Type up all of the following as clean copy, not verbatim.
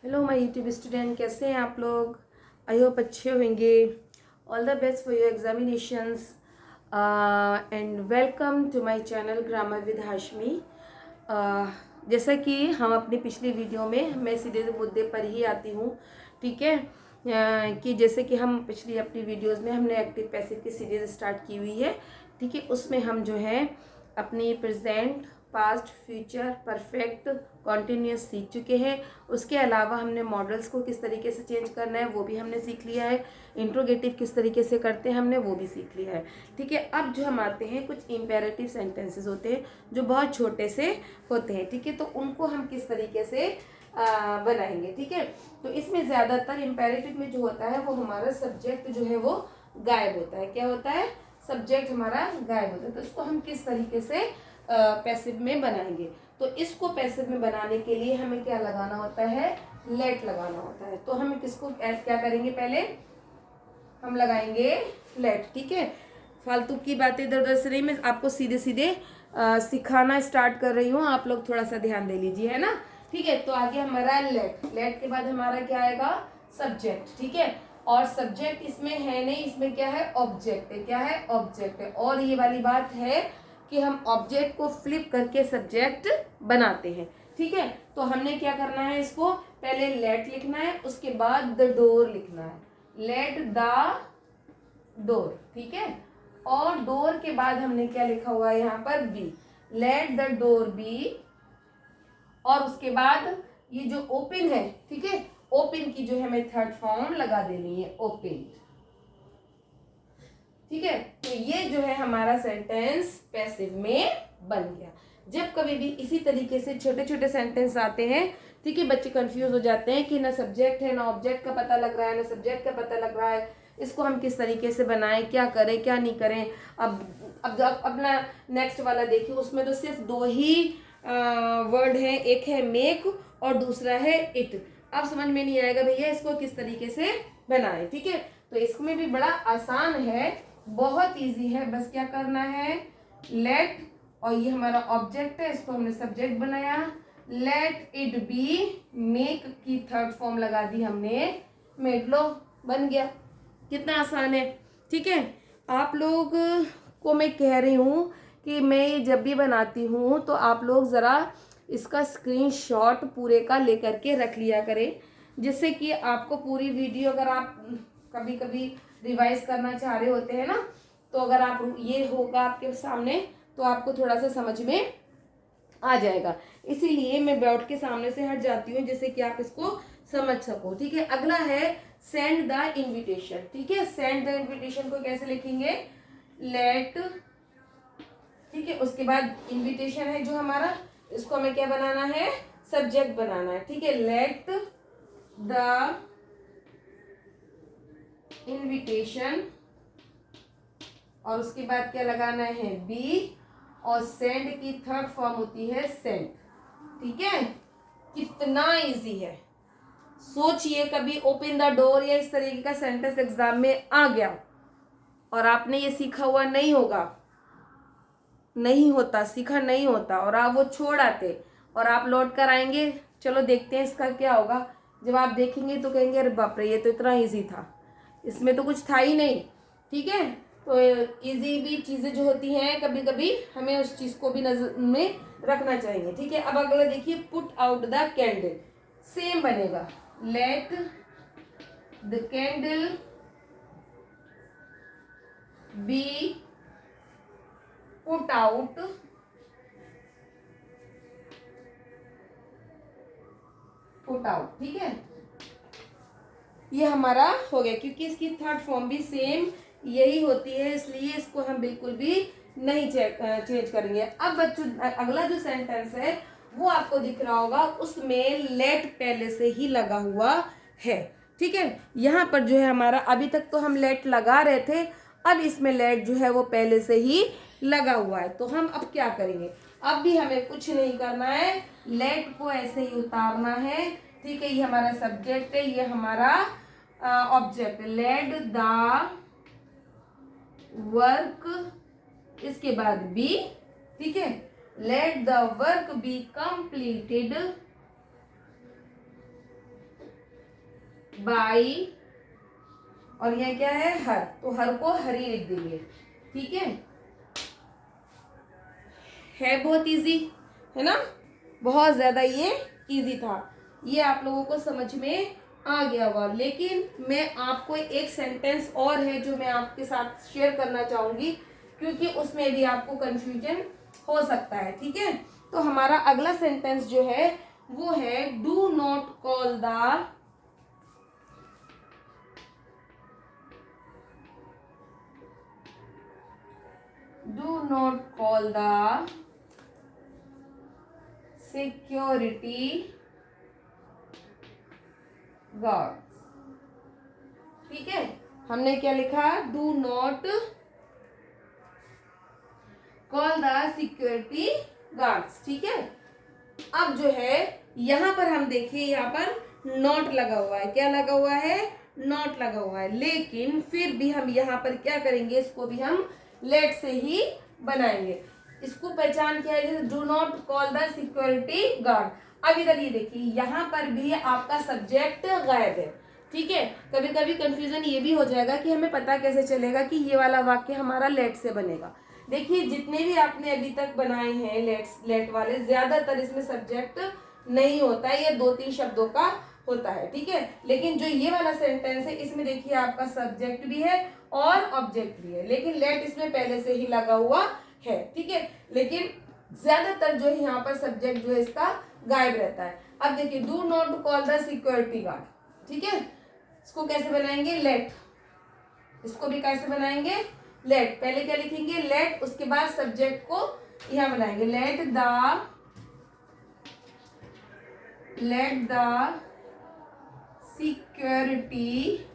Hello my YouTube student, कैसे हैं आप लोग। आई होप अच्छे होंगे। All the best for your examinations and welcome to my channel grammar with Hashmi. जैसा कि हम अपनी पिछली वीडियो में मैं सीधे मुद्दे पर ही आती हूँ, ठीक है। कि जैसे कि हम पिछली अपनी वीडियोस में हमने एक्टिव पैसिव की सीरीज स्टार्ट की हुई है, ठीक है। उसमें हम जो है अपनी present, past, future, perfect, continuous सीख चुके हैं। उसके अलावा हमने मॉडल्स को किस तरीके से चेंज करना है वो भी हमने सीख लिया है। इंट्रोगेटिव किस तरीके से करते हैं हमने वो भी सीख लिया है, ठीक है। अब जो हम आते हैं, कुछ इम्पेरेटिव सेंटेंसेस होते हैं जो बहुत छोटे से होते हैं, ठीक है। तो उनको हम किस तरीके से बनाएंगे, ठीक है। तो इसमें ज़्यादातर इम्पेरेटिव में जो होता है वो हमारा सब्जेक्ट जो है वो गायब होता है। क्या होता है? सब्जेक्ट हमारा गायब होता है। तो इसको हम किस तरीके से पैसिव में बनाएंगे। तो इसको पैसिव में बनाने के लिए हमें क्या लगाना होता है? लेट लगाना होता है। तो हम किसको क्या करेंगे? पहले हम लगाएंगे लेट, ठीक है। फालतू की बातें इधर उधर से नहीं, मैं आपको सीधे सीधे सिखाना स्टार्ट कर रही हूँ, आप लोग थोड़ा सा ध्यान दे लीजिए, है ना। ठीक है, तो आगे हमारा लेट, लेट के बाद हमारा क्या आएगा? सब्जेक्ट, ठीक है। और सब्जेक्ट इसमें है नहीं, इसमें क्या है? ऑब्जेक्ट है। क्या है? ऑब्जेक्ट है। और ये वाली बात है कि हम ऑब्जेक्ट को फ्लिप करके सब्जेक्ट बनाते हैं, ठीक है। तो हमने क्या करना है? इसको पहले लेट लिखना है, उसके बाद द डोर लिखना है। लेट द डोर, ठीक है। और डोर के बाद हमने क्या लिखा हुआ है यहाँ पर? B. Let the door B. और उसके बाद ये जो ओपन है, ठीक है, ओपन की जो है हमें थर्ड फॉर्म लगा देनी है, ओपन, ठीक है। तो ये जो है हमारा सेंटेंस पैसिव में बन गया। जब कभी भी इसी तरीके से छोटे छोटे सेंटेंस आते हैं, ठीक है, बच्चे कंफ्यूज हो जाते हैं कि ना सब्जेक्ट है ना ऑब्जेक्ट का पता लग रहा है, ना सब्जेक्ट का पता लग रहा है, इसको हम किस तरीके से बनाएं, क्या करें क्या नहीं करें। अब अपना नेक्स्ट वाला देखिए, उसमें तो सिर्फ दो ही वर्ड है, एक है मेक और दूसरा है इट। अब समझ में नहीं आएगा भैया इसको किस तरीके से बनाएं, ठीक है। तो इसमें भी बड़ा आसान है, बहुत इजी है। बस क्या करना है? लेट, और ये हमारा ऑब्जेक्ट है, इसको हमने सब्जेक्ट बनाया। लेट इट बी, मेक की थर्ड फॉर्म लगा दी हमने, मेड, लो बन गया। कितना आसान है, ठीक है। आप लोग को मैं कह रही हूँ कि मैं ये जब भी बनाती हूँ तो आप लोग ज़रा इसका स्क्रीनशॉट पूरे का लेकर के रख लिया करें, जिससे कि आपको पूरी वीडियो, अगर आप कभी कभी रिवाइज करना चाह रहे होते हैं ना, तो अगर आप ये होगा आपके सामने तो आपको थोड़ा सा समझ में आ जाएगा। इसीलिए मैं बोर्ड के सामने से हट जाती हूँ, जिससे कि आप इसको समझ सको, ठीक है। अगला है सेंड द इनविटेशन, ठीक है। सेंड द इनविटेशन को कैसे लिखेंगे? लेट, ठीक है। उसके बाद इनविटेशन है जो हमारा, इसको हमें क्या बनाना है? सब्जेक्ट बनाना है, ठीक है। लेट द इनविटेशन, और उसके बाद क्या लगाना है? बी। और सेंड की थर्ड फॉर्म होती है सेंड, ठीक है। कितना इजी है, सोचिए। कभी ओपन द डोर या इस तरीके का सेंटेंस एग्जाम में आ गया और आपने ये सीखा हुआ नहीं होगा, नहीं होता, सीखा नहीं होता, और आप वो छोड़ आते और आप लौट कर आएंगे, चलो देखते हैं इसका क्या होगा। जब आप देखेंगे तो कहेंगे अरे बाप रे, ये तो इतना इजी था, इसमें तो कुछ था ही नहीं, ठीक है। तो इजी भी चीज़ें जो होती हैं कभी कभी हमें उस चीज़ को भी नजर में रखना चाहिए, ठीक है। अब अगला देखिए, put out the candle, same बनेगा। Let the candle be put out, put out, ठीक है। ये हमारा हो गया, क्योंकि इसकी थर्ड फॉर्म भी सेम यही होती है, इसलिए इसको हम बिल्कुल भी नहीं चेंज करेंगे। अब बच्चों, अगला जो सेंटेंस है वो आपको दिख रहा होगा, उसमें लेट पहले से ही लगा हुआ है, ठीक है। यहाँ पर जो है हमारा, अभी तक तो हम लेट लगा रहे थे, अब इसमें लेट जो है वो पहले से ही लगा हुआ है। तो हम अब क्या करेंगे? अब भी हमें कुछ नहीं करना है, लेट को ऐसे ही उतारना है, ठीक है। ये हमारा सब्जेक्ट है, ये हमारा ऑब्जेक्ट। लेट द वर्क, इसके बाद बी, ठीक है। Let the work be completed by, और यह क्या है, हर, तो हर को हरी लिख देंगे। ठीक है बहुत इजी है ना, बहुत ज्यादा ये इजी था, ये आप लोगों को समझ में आ गया होगा। लेकिन मैं आपको एक सेंटेंस और है जो मैं आपके साथ शेयर करना चाहूंगी, क्योंकि उसमें भी आपको कंफ्यूजन हो सकता है। ठीक है, तो हमारा अगला सेंटेंस जो है वो है do not call the, do not call the security guard. ठीक है, हमने क्या लिखा, do not call the security guards. ठीक है, अब जो है यहां पर हम देखिए, यहाँ पर नॉट लगा हुआ है, क्या लगा हुआ है, नॉट लगा हुआ है, लेकिन फिर भी हम यहाँ पर क्या करेंगे, इसको भी हम लेट से ही बनाएंगे। इसको पहचान क्या है, जैसे do not call the security guard. अब इधर ये देखिए, यहाँ पर भी आपका सब्जेक्ट गायब है। ठीक है, कभी कभी कंफ्यूजन ये भी हो जाएगा कि हमें पता कैसे चलेगा कि ये वाला वाक्य हमारा लेट से बनेगा। देखिए, जितने भी आपने अभी तक बनाए हैं लेट वाले, ज्यादातर इसमें सब्जेक्ट नहीं होता है, ये 2-3 शब्दों का होता है। ठीक है, लेकिन जो ये वाला सेंटेंस है, इसमें देखिए आपका सब्जेक्ट भी है और ऑब्जेक्ट भी है, लेकिन लेट इसमें पहले से ही लगा हुआ है। ठीक है, लेकिन ज्यादातर जो है यहाँ पर सब्जेक्ट जो है इसका गायब रहता है। अब देखिए, do not call the security guard. ठीक है, इसको कैसे बनाएंगे, लेट, इसको भी कैसे बनाएंगे, लेट। पहले क्या लिखेंगे, लेट, उसके बाद सब्जेक्ट को यहां बनाएंगे, लेट द सिक्योरिटी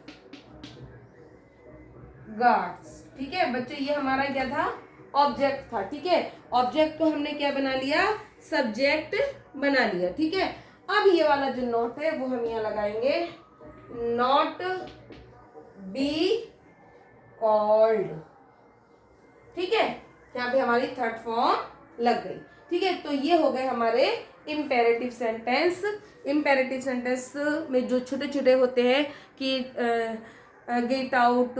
गार्ड्स। ठीक है बच्चों, ये हमारा क्या था, ऑब्जेक्ट था। ठीक है, ऑब्जेक्ट को हमने क्या बना लिया, सब्जेक्ट बना लिया। ठीक है, अब ये वाला जो नोट है वो हम यहाँ लगाएंगे, नॉट बी कॉल्ड। ठीक है, यहाँ पे हमारी थर्ड फॉर्म लग गई। ठीक है, तो ये हो गए हमारे इम्पेरेटिव सेंटेंस। इम्पेरेटिव सेंटेंस में जो छोटे छोटे होते हैं कि गेट आउट,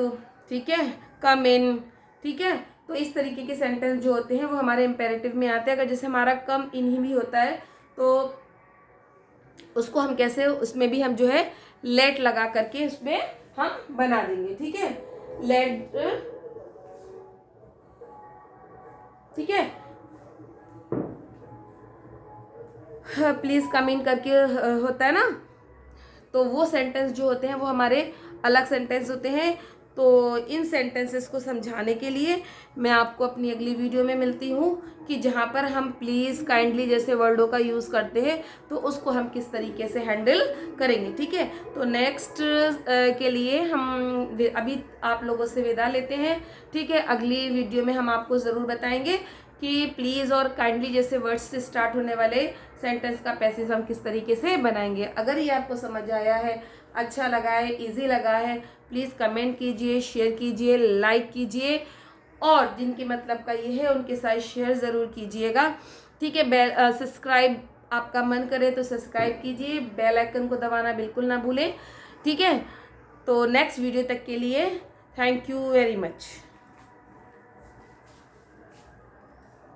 ठीक है, कम इन, ठीक है, तो इस तरीके के सेंटेंस जो होते हैं वो हमारे इम्पेरेटिव में आते हैं। अगर जैसे हमारा कम इन ही भी होता है तो उसको हम कैसे, उसमें भी हम जो है लेट लगा करके उसमें हम बना देंगे। ठीक है, लेट, ठीक है, प्लीज कम इन करके होता है ना, तो वो सेंटेंस जो होते हैं वो हमारे अलग सेंटेंस होते हैं। तो इन सेंटेंसेस को समझाने के लिए मैं आपको अपनी अगली वीडियो में मिलती हूँ कि जहाँ पर हम प्लीज़, काइंडली जैसे वर्डों का यूज़ करते हैं तो उसको हम किस तरीके से हैंडल करेंगे। ठीक है, तो नेक्स्ट के लिए हम अभी आप लोगों से विदा लेते हैं। ठीक है, अगली वीडियो में हम आपको ज़रूर बताएंगे कि प्लीज़ और काइंडली जैसे वर्ड्स से स्टार्ट होने वाले सेंटेंस का पैसेज हम किस तरीके से बनाएंगे। अगर ये आपको समझ आया है, अच्छा लगा है, इजी लगा है, प्लीज़ कमेंट कीजिए, शेयर कीजिए, लाइक कीजिए, और जिनकी मतलब का ये है उनके साथ शेयर ज़रूर कीजिएगा। ठीक है, सब्सक्राइब आपका मन करे तो सब्सक्राइब कीजिए, बेल आइकन को दबाना बिल्कुल ना भूलें। ठीक है, तो नेक्स्ट वीडियो तक के लिए थैंक यू वेरी मच।